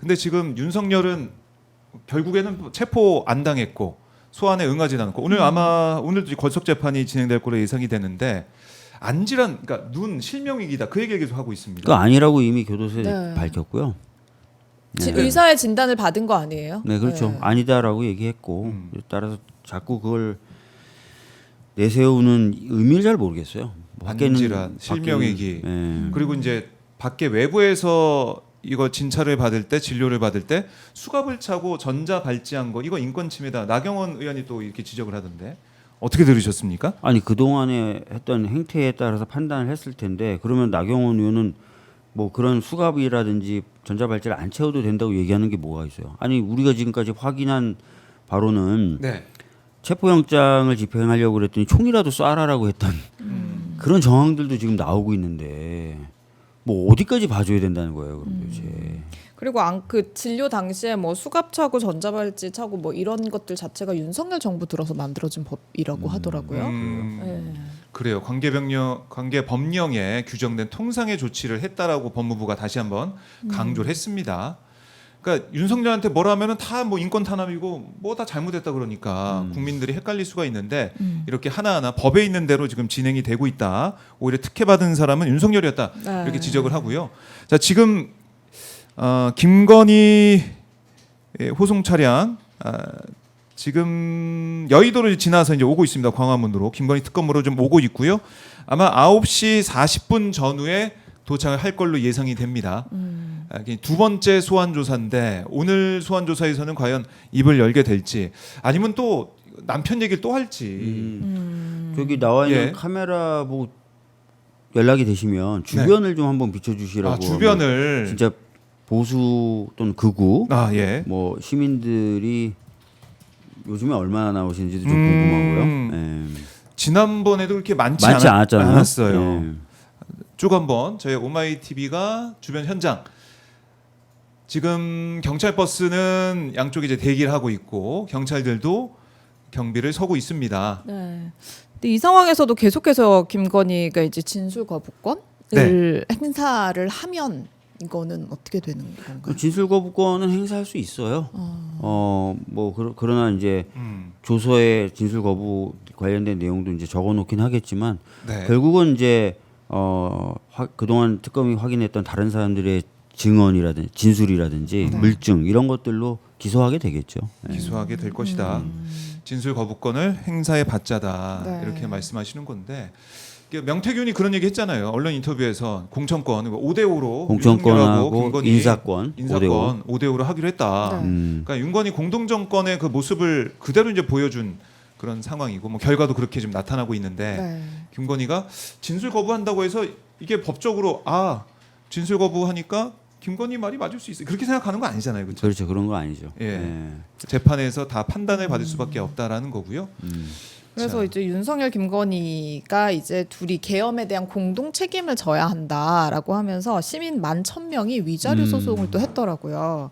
근데 지금 윤석열은 결국에는 체포 안 당했고 소환에 응하지 않고 오늘 아마 오늘도 걸석 재판이 진행될 거로 예상이 되는데 안질환, 그러니까 눈 실명위기다 그 얘기를 계속 하고 있습니다. 그 아니라고 이미 교도소에 네. 밝혔고요. 의사의 진단을 받은 거 아니에요? 네, 그렇죠. 네. 아니다라고 얘기했고 따라서 자꾸 그걸 내세우는 의미를 잘 모르겠어요. 안질환, 실명위기. 예. 그리고 이제 밖에 외부에서 이거 진찰을 받을 때 진료를 받을 때 수갑을 차고 전자 발찌한 거 이거 인권 침해다. 나경원 의원이 또 이렇게 지적을 하던데 어떻게 들으셨습니까? 아니 그 동안에 했던 행태에 따라서 판단을 했을 텐데 그러면 나경원 의원은 뭐 그런 수갑이라든지 전자발찌를 안 채워도 된다고 얘기하는 게 뭐가 있어요? 아니 우리가 지금까지 확인한 바로는 네. 체포영장을 집행하려고 그랬더니 총이라도 쏴라라고 했던 그런 정황들도 지금 나오고 있는데 뭐 어디까지 봐줘야 된다는 거예요, 그럼 도대체. 그리고 그 진료 당시에 뭐 수갑 차고 전자발찌 차고 뭐 이런 것들 자체가 윤석열 정부 들어서 만들어진 법이라고 하더라고요. 네. 그래요. 관계 법령에 규정된 통상의 조치를 했다라고 법무부가 다시 한번 강조를 했습니다. 그러니까 윤석열한테 뭐라 하면은 다 뭐 인권 탄압이고 뭐 다 잘못했다 그러니까 국민들이 헷갈릴 수가 있는데 이렇게 하나하나 법에 있는 대로 지금 진행이 되고 있다. 오히려 특혜받은 사람은 윤석열이었다. 네. 이렇게 지적을 하고요. 자, 지금 김건희 호송 차량 지금 여의도를 지나서 이제 오고 있습니다. 광화문으로 김건희 특검으로 좀 오고 있고요. 아마 9시 40분 전후에 도착을 할 걸로 예상이 됩니다. 두 번째 소환 조사인데 오늘 소환 조사에서는 과연 입을 열게 될지 아니면 또 남편 얘기를 또 할지. 저기 나와 있는 예. 카메라 보고 연락이 되시면 주변을 좀 한번 비춰주시라고. 주변을 진짜 보수 또는 극우 예. 뭐 시민들이 요즘에 얼마나 나오시는지도 좀 궁금하고요. 예. 지난번에도 그렇게 많지 않았잖아요. 않았어요. 예. 쭉 한번 저희 오마이 TV가 주변 현장 지금 경찰 버스는 양쪽에 이제 대기를 하고 있고 경찰들도 경비를 서고 있습니다. 네. 근데 이 상황에서도 계속해서 김건희가 이제 진술 거부권을 행사를 하면 이거는 어떻게 되는 건가요? 그 진술 거부권은 행사할 수 있어요. 뭐 그러나 이제 조서에 진술 거부 관련된 내용도 이제 적어놓긴 하겠지만 네. 결국은 이제 그동안 특검이 확인했던 다른 사람들의 증언이라든지 진술이라든지 물증 이런 것들로 기소하게 되겠죠. 예. 기소하게 될 것이다. 진술 거부권을 행사해 받자다. 네. 이렇게 말씀하시는 건데 명태균이 그런 얘기 했잖아요. 언론 인터뷰에서 공천권 5대5로 공천권하고 인사권 5대5로 하기로 했다. 네. 그러니까 윤건희 공동정권의 그 모습을 그대로 이제 보여준 그런 상황이고 뭐 결과도 그렇게 좀 나타나고 있는데 네. 김건희가 진술 거부한다고 해서 이게 법적으로 진술 거부하니까 김건희 말이 맞을 수 있어요. 그렇게 생각하는 거 아니잖아요. 그렇죠? 그렇죠. 그런 거 아니죠. 예. 예. 재판에서 다 판단을 받을 수밖에 없다라는 거고요. 그래서 자. 이제 윤석열 김건희가 이제 둘이 계엄에 대한 공동 책임을 져야 한다라고 하면서 시민 11,000명이 위자료 소송을 또 했더라고요.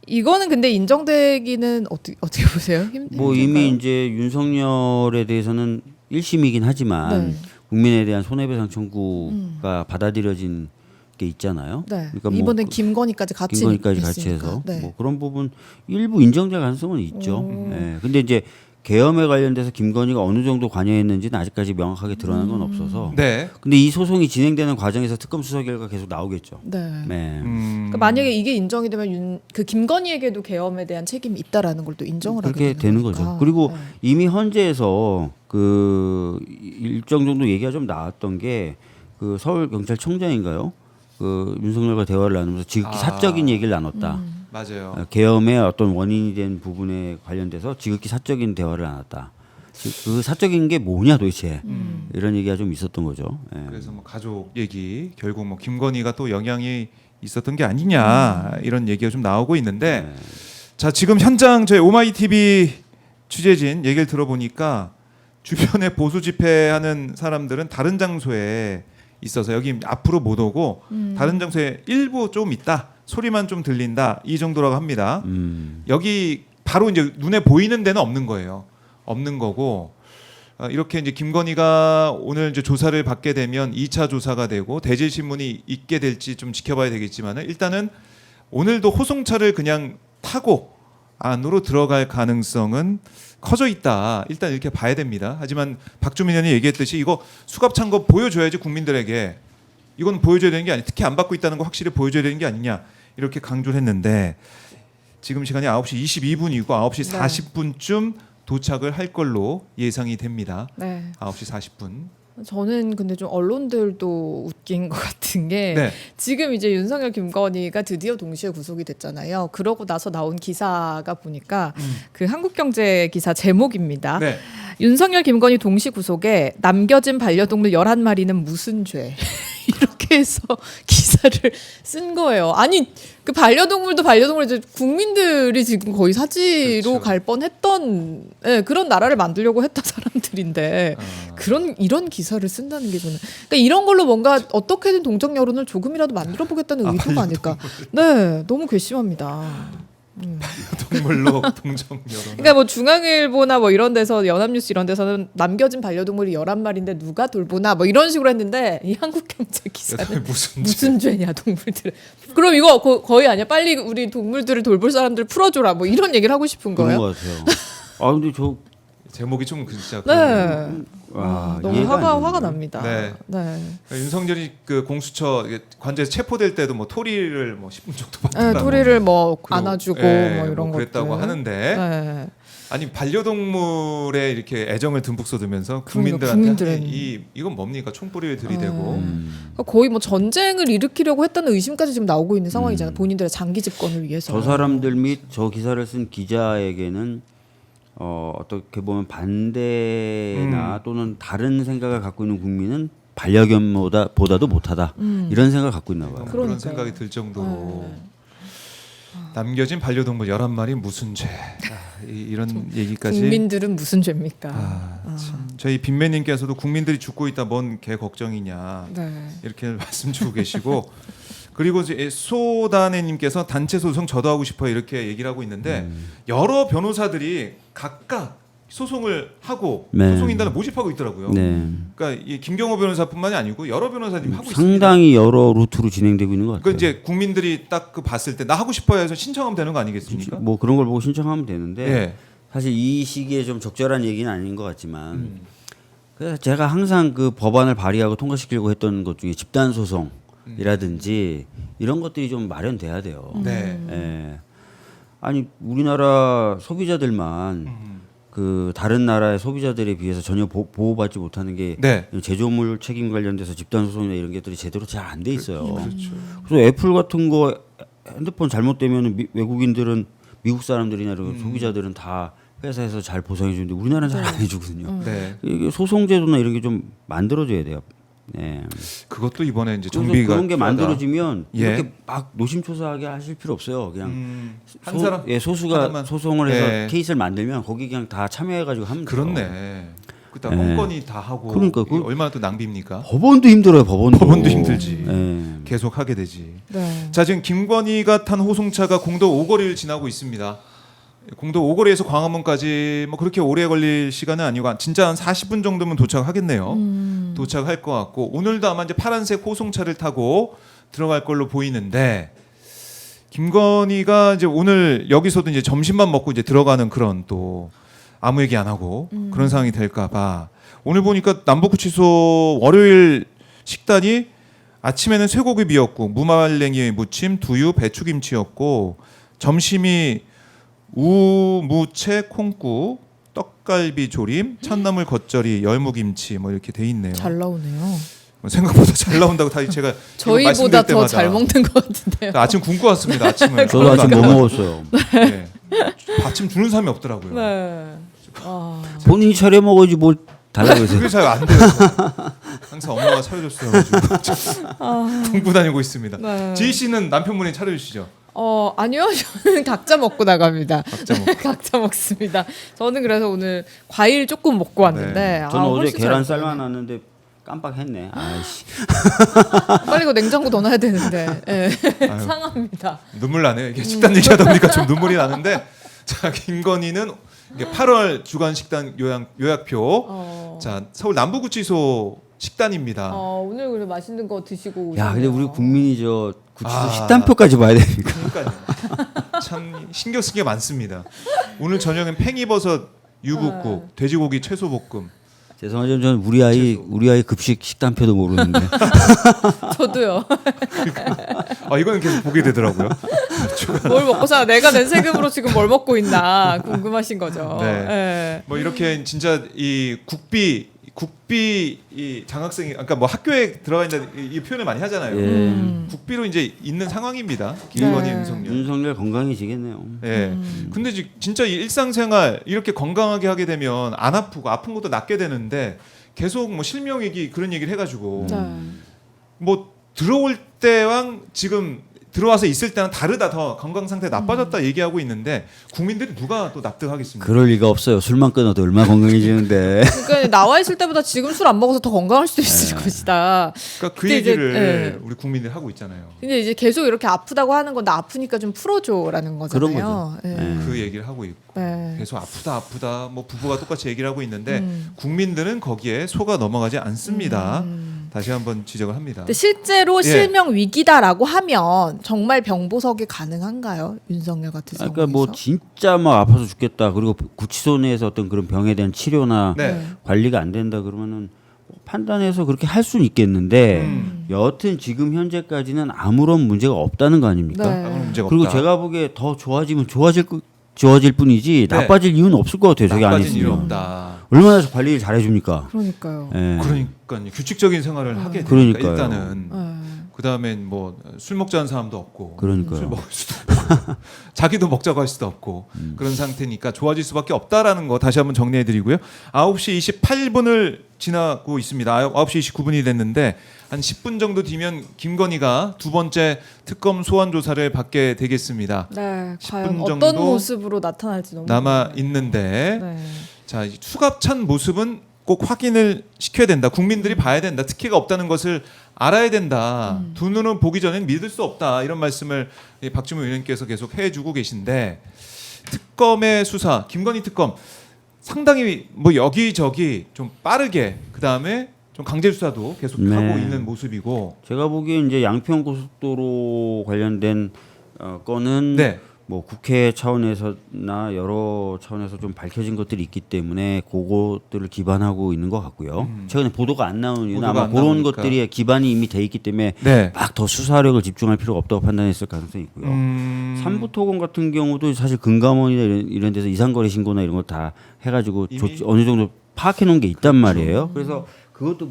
이거는 근데 인정되기는 어떻게 보세요? 뭐 이미 이제 윤석열에 대해서는 1심이긴 하지만 네. 국민에 대한 손해배상 청구가 받아들여진 게 있잖아요. 네. 그러니까 뭐 이번엔 김건희까지 같이 김건희까지 같이 있으니까. 해서 네. 뭐 그런 부분 일부 인정될 가능성은 있죠. 예. 근데 이제 계엄에 관련돼서 김건희가 어느 정도 관여했는지는 아직까지 명확하게 드러난 건 없어서. 네. 근데 이 소송이 진행되는 과정에서 특검 수사 결과 계속 나오겠죠. 네. 네. 그러니까 만약에 이게 인정이 되면 그 김건희에게도 계엄에 대한 책임이 있다라는 걸 또 인정을 그렇게 하게 되는 거니까. 거죠. 그리고 네. 이미 헌재에서 그 일정 정도 얘기가 좀 나왔던 게 그 서울 경찰청장인가요? 그 윤석열과 대화를 나누면서 지극히 사적인 얘기를 나눴다. 맞아요. 계엄의 어떤 원인이 된 부분에 관련돼서 지극히 사적인 대화를 나눴다. 그 사적인 게 뭐냐 도대체 이런 얘기가 좀 있었던 거죠. 예. 그래서 뭐 가족 얘기 결국 뭐 김건희가 또 영향이 있었던 게 아니냐 이런 얘기가 좀 나오고 있는데 자 지금 현장 저희 오마이 TV 취재진 얘기를 들어보니까 주변에 보수 집회하는 사람들은 다른 장소에 있어서 여기 앞으로 못 오고 다른 장소에 일부 좀 있다 소리만 좀 들린다 이 정도라고 합니다. 여기 바로 이제 눈에 보이는 데는 없는 거예요. 없는 거고 이렇게 이제 김건희가 오늘 이제 조사를 받게 되면 2차 조사가 되고 대질 신문이 있게 될지 좀 지켜봐야 되겠지만은 일단은 오늘도 호송차를 그냥 타고 안으로 들어갈 가능성은 커져 있다. 일단 이렇게 봐야 됩니다. 하지만 박주민 의원이 얘기했듯이 이거 수갑 찬 거 보여줘야지 국민들에게. 이건 보여줘야 되는 게 아니. 특히 안 받고 있다는 거 확실히 보여줘야 되는 게 아니냐. 이렇게 강조를 했는데 지금 시간이 9시 22분이고 9시 네. 40분쯤 도착을 할 걸로 예상이 됩니다. 네. 9시 40분. 저는 근데 좀 언론들도 웃긴 것 같은 게 네. 지금 이제 윤석열 김건희가 드디어 동시에 구속이 됐잖아요. 그러고 나서 나온 기사가 보니까 그 한국경제 기사 제목입니다. 네. 윤석열 김건희 동시 구속에 남겨진 반려동물 11마리는 무슨 죄? 이렇게 해서 기사를 쓴 거예요. 아니 그 반려동물도 반려동물 이제 국민들이 지금 거의 사지로 그렇죠. 갈 뻔했던 그런 나라를 만들려고 했던 사람들인데 그런 이런 기사를 쓴다는 게 저는 그러니까 이런 걸로 뭔가 어떻게든 동정 여론을 조금이라도 만들어 보겠다는 의도가 아닐까. 네, 너무 괘씸합니다. 동물로 동정 여론. 그러니까 뭐 중앙일보나 뭐 이런 데서 연합뉴스 이런 데서는 남겨진 반려동물이 11마리인데 누가 돌보나 뭐 이런 식으로 했는데 이 한국경제 기사는 무슨 죄냐 동물들. 그럼 이거 거의 아니야. 빨리 우리 동물들을 돌볼 사람들 풀어줘라 뭐 이런 얘기를 하고 싶은 그런 거예요. 것 같아요. 아 근데 저 제목이 좀 진짜 네. 와, 너무 이해가 안 화가 되는데. 납니다. 네. 네. 윤석열이 그 공수처 관제에서 체포될 때도 뭐 토리를 뭐 10분 정도 네, 받더라고. 토리를 뭐 그리고, 안아주고 예, 뭐 이런 그랬다고 것들. 하는데 네. 아니 반려동물에 이렇게 애정을 듬뿍 쏟으면서 그러니까 국민들한테 국민들은- 이건 뭡니까 총뿌리를 들이대고 그러니까 거의 뭐 전쟁을 일으키려고 했다는 의심까지 지금 나오고 있는 상황이잖아요. 본인들의 장기 집권을 위해서. 저 사람들 및 저 기사를 쓴 기자에게는 어떻게 보면 반대나 또는 다른 생각을 갖고 있는 국민은 반려견보다도 못하다 이런 생각을 갖고 있나 봐요. 그런 그러니까요. 생각이 들 정도로 네. 남겨진 반려동물 11마리 무슨 죄 이런 얘기까지 국민들은 무슨 죄입니까? 참. 저희 빈매님께서도 국민들이 죽고 있다 뭔 개 걱정이냐 네. 이렇게 말씀 주고 계시고 그리고 이제 소다네님께서 단체 소송 저도 하고 싶어요 이렇게 얘기를 하고 있는데 여러 변호사들이 각각 소송을 하고 네. 소송인단을 모집하고 있더라고요. 네. 그러니까 이 김경호 변호사뿐만이 아니고 여러 변호사님이 하고 있습니다. 상당히 여러 루트로 진행되고 있는 것 같아요. 그 이제 국민들이 딱 그 봤을 때 나 하고 싶어요 해서 신청하면 되는 거 아니겠습니까? 뭐 그런 걸 보고 신청하면 되는데 예. 사실 이 시기에 좀 적절한 얘기는 아닌 것 같지만 그래서 제가 항상 그 법안을 발의하고 통과시키려고 했던 것 중에 집단 소송이라든지 이런 것들이 좀 마련돼야 돼요. 네. 예. 아니 우리나라 소비자들만 그 다른 나라의 소비자들에 비해서 전혀 보호받지 못하는 게 네. 제조물 책임 관련돼서 집단 소송이나 이런 것들이 제대로 잘 안 돼 있어요. 그렇죠. 그래서 애플 같은 거 핸드폰 잘못되면 외국인들은 미국 사람들이나 이런 소비자들은 다 회사에서 잘 보상해 주는데 우리나라는 잘 안 해주거든요. 네. 이게 소송제도나 이런 게 좀 만들어져야 돼요. 네. 그것도 이번에 이제 그래서 정비가 그런 게 필요하다. 만들어지면 예. 이렇게 막 노심초사하게 하실 필요 없어요. 그냥 한 사람 소수가 하나만. 소송을 해서 예. 케이스를 만들면 거기 그냥 다 참여해가지고 하면 돼요. 그렇네. 그다 예. 건건이 다 하고 그러니까 이게 그- 얼마나 또 낭비입니까? 법원도 힘들어요. 법원도. 법원도 힘들지. 예. 계속 하게 되지. 네. 자 지금 김건희가 탄 호송차가 공도 5거리를 지나고 있습니다. 공도 5거리에서 광화문까지 뭐 그렇게 오래 걸릴 시간은 아니고 진짜 한 40분 정도면 도착하겠네요. 도착할 것 같고 오늘도 아마 이제 파란색 호송차를 타고 들어갈 걸로 보이는데 김건희가 이제 오늘 여기서도 이제 점심만 먹고 이제 들어가는 그런 또 아무 얘기 안 하고 그런 상황이 될까봐 오늘 보니까 남북구치소 월요일 식단이 아침에는 쇠고기 미역국, 무말랭이 무침, 두유, 배추김치였고 점심이 우무채 콩국, 떡갈비 조림, 참나물 겉절이, 열무김치 뭐 이렇게 돼 있네요. 잘 나오네요. 뭐 생각보다 잘 나온다고 다 제가 이거 저희보다 말씀드릴 더 때마다 잘 먹는 것 같은데요. 아침 굶고 왔습니다. 아침을 저도 아침 못 먹었어요. 네. 아침 주는 사람이 없더라고요. 네. 아, 본인이 차려 먹어야지 뭘 달라고 해서. 그게 잘 안 돼요. 항상 엄마가 차려줬어요. 공부 다니고 있습니다. 네. 지희 씨는 남편분이 차려주시죠. 아니요. 저는 각자 먹고 나갑니다. 각자 먹고. 각자 먹습니다. 저는 그래서 오늘 과일 조금 먹고 왔는데 네. 저는 어제 훨씬 잘 계란 먹어요. 삶아놨는데 깜빡했네. 아이씨. 빨리 이거 냉장고 넣어놔야 되는데 예. 아유. 상합니다. 눈물 나네요. 이게 식단 얘기하다 보니까 좀 눈물이 나는데 자 김건희는 이게 8월 주간 식단 요약표. 자 서울 남부구치소 식단입니다. 오늘 그래 맛있는 거 드시고 오셨네요. 야, 근데 우리 국민이 저 구치소 식단표까지 봐야 되니까. 그러니까요. 참 신경 쓰기가 많습니다. 오늘 저녁엔 팽이버섯 유부국, 돼지고기 채소볶음. 죄송하지만 저는 우리 아이 급식 식단표도 모르는데. 저도요. 아 이거는 계속 보게 되더라고요. 뭘 먹고 살아? 내가 낸 세금으로 지금 뭘 먹고 있나 궁금하신 거죠. 네. 예. 뭐 이렇게 진짜 이 국비 이 장학생이 그러니까 뭐 학교에 들어가 있는 이 표현을 많이 하잖아요. 예. 국비로 이제 있는 상황입니다. 김건희, 네. 윤석열. 윤석열 건강해지겠네요. 예. 근데 진짜 이 일상생활 이렇게 건강하게 하게 되면 안 아프고 아픈 것도 낫게 되는데 계속 뭐 실명 얘기 그런 얘기를 해가지고 네. 뭐 들어올 때랑 지금 들어와서 있을 때는 다르다 더 건강 상태 나빠졌다 얘기하고 있는데 국민들이 누가 또 납득하겠습니까? 그럴 리가 없어요. 술만 끊어도 얼마나 건강해지는데. 그러니까 나와 있을 때보다 지금 술 안 먹어서 더 건강할 수도 있을 것이다. 그러니까 그 근데 이제, 얘기를 예. 우리 국민들이 하고 있잖아요. 근데 이제 계속 이렇게 아프다고 하는 건 나 아프니까 좀 풀어줘라는 거잖아요. 그런 거죠. 예. 네. 그 얘기를 하고 있고 네. 계속 아프다 뭐 부부가 똑같이 얘기를 하고 있는데 국민들은 거기에 속아 넘어가지 않습니다. 다시 한번 지적을 합니다. 근데 실제로 예. 실명 위기다라고 하면 정말 병보석이 가능한가요? 윤석열 같은 상황에서? 그러니까 뭐 진짜 막 아파서 죽겠다. 그리고 구치소 내에서 어떤 그런 병에 대한 치료나 네. 관리가 안 된다 그러면은 판단해서 그렇게 할 수는 있겠는데 여하튼 지금 현재까지는 아무런 문제가 없다는 거 아닙니까? 네. 아무 문제가 그리고 없다. 제가 보기에 더 좋아지면 좋아질 뿐이지 네. 나빠질 이유는 없을 것 같아요. 저게 안 나빠진 일이 있으면. 없다. 얼마나 관리를 잘해줍니까? 그러니까요. 예. 그러니까요. 규칙적인 생활을 하게 되니까 그러니까요. 일단은 네. 그다음엔 뭐 술 먹자는 사람도 없고 그러니까요. 술 먹을 수도 없고 자기도 먹자고 할 수도 없고 그런 상태니까 좋아질 수밖에 없다라는 거 다시 한번 정리해 드리고요. 9시 28분을 지나고 있습니다. 9시 29분이 됐는데 한 10분 정도 뒤면 김건희가 두 번째 특검 소환 조사를 받게 되겠습니다. 네, 10분 과연 정도 어떤 모습으로 나타날지 너무 남아 궁금해요. 있는데 네. 자, 이 수갑찬 모습은 꼭 확인을 시켜야 된다. 국민들이 봐야 된다. 특혜가 없다는 것을 알아야 된다. 두 눈은 보기 전엔 믿을 수 없다. 이런 말씀을 이 박주무 의원님께서 계속 해주고 계신데 특검의 수사, 김건희 특검 상당히 뭐 여기저기 좀 빠르게 그 다음에 좀 강제 수사도 계속 네. 하고 있는 모습이고. 제가 보기에 이제 양평 고속도로 관련된 건은 네. 뭐 국회 차원에서나 여러 차원에서 좀 밝혀진 것들이 있기 때문에 그것들을 기반하고 있는 것 같고요. 최근에 보도가 안 나오는 이유는 보도가 아마 안 그런 나오니까. 것들이 기반이 이미 돼 있기 때문에 네. 막 더 수사력을 집중할 필요가 없다고 판단했을 가능성이 있고요. 삼부토건 같은 경우도 사실 금감원이나 이런 데서 이상거래 신고나 이런 거 다 해가지고 이미? 어느 정도 파악해 놓은 게 있단 말이에요. 그래서 그것도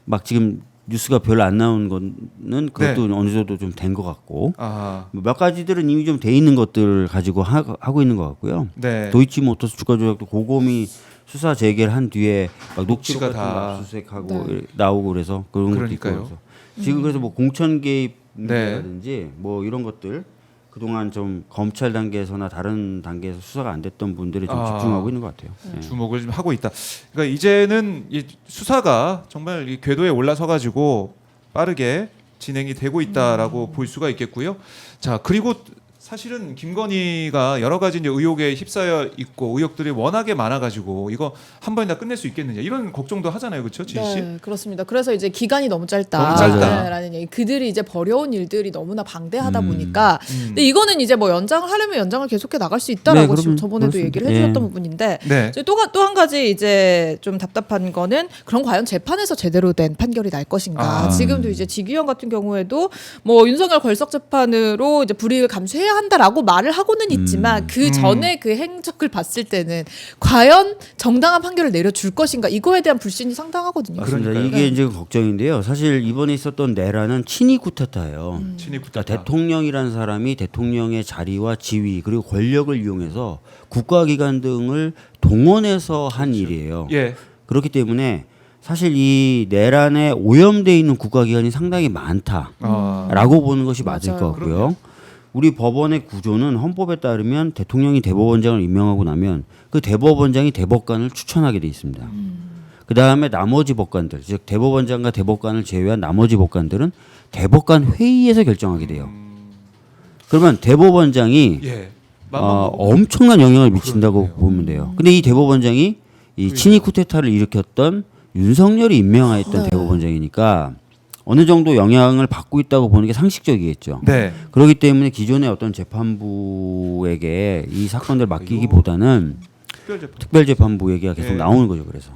막 지금 뉴스가 별로 안 나온 거는 그것도 어느 정도 좀 된 것 같고 아, 뭐몇 가지들은 이미 좀 돼 있는 것들 가지고 하고 있는 것 같고요. 네. 도이치모터스 주가 조작도 곰곰이 수사 재개를 한 뒤에 막 녹취록 녹취가 같은 다. 거 압수수색하고 나오고 그래서 그런 것도 있고 그러니까요. 그래서 지금 그래서 뭐 공천 개입 네. 문제라든지 뭐 이런 것들 그동안 좀 검찰 단계에서나 다른 단계에서 수사가 안 됐던 분들이 좀 아. 집중하고 있는 것 같아요. 예. 주목을 좀 하고 있다. 그러니까 이제는 이 수사가 정말 이 궤도에 올라서 가지고 빠르게 진행이 되고 있다라고 볼 수가 있겠고요. 자, 그리고 사실은 김건희가 여러 가지 이제 의혹에 휩싸여 있고 의혹들이 워낙에 많아가지고 이거 한 번에 다 끝낼 수 있겠느냐 이런 걱정도 하잖아요, 그렇죠, 지희 씨? 네, 그렇습니다. 그래서 이제 기간이 너무 너무 짧다. 짧다라는 얘기. 그들이 이제 벌여온 일들이 너무나 방대하다 보니까. 근데 이거는 이제 뭐 연장을 하려면 연장을 계속해 나갈 수 있다라고 네, 지금 저번에도 그렇습니다. 얘기를 해주셨던 예. 부분인데. 네. 또 한 가지 이제 좀 답답한 거는 그럼 과연 재판에서 제대로 된 판결이 날 것인가. 아. 지금도 이제 지기현 같은 경우에도 뭐 윤석열 걸석 재판으로 이제 불이익을 감수해야 한다라고 말을 하고는 있지만 그 전에 그 행적을 봤을 때는 과연 정당한 판결을 내려줄 것인가 이거에 대한 불신이 상당하거든요. 맞습니다. 그러니까요. 이게 이제 걱정인데요. 사실 이번에 있었던 내라는 친위 쿠데타예요. 친위 그러니까 쿠데타. 대통령이라는 사람이 대통령의 자리와 지위 그리고 권력을 이용해서 국가기관 등을 동원해서 한 일이에요. 예. 그렇기 때문에 사실 이 내란에 오염돼 있는 국가기관이 상당히 많다라고 아, 보는 것이 맞을 맞아요. 것 같고요. 우리 법원의 구조는 헌법에 따르면 대통령이 대법원장을 임명하고 나면 그 대법원장이 대법관을 추천하게 돼 있습니다. 그 다음에 나머지 법관들, 즉 대법원장과 대법관을 제외한 나머지 법관들은 대법관 회의에서 결정하게 돼요. 그러면 대법원장이 예. 엄청난 영향을 미친다고 그러네요. 보면 돼요. 근데 이 대법원장이 이 친위 쿠데타를 일으켰던 윤석열이 임명했던 네. 대법원장이니까 어느 정도 영향을 받고 있다고 보는 게 상식적이겠죠. 네. 그렇기 때문에 기존의 어떤 재판부에게 이 사건들 맡기기보다는 특별재판. 특별재판부 얘기가 계속 네. 나오는 거죠. 그래서.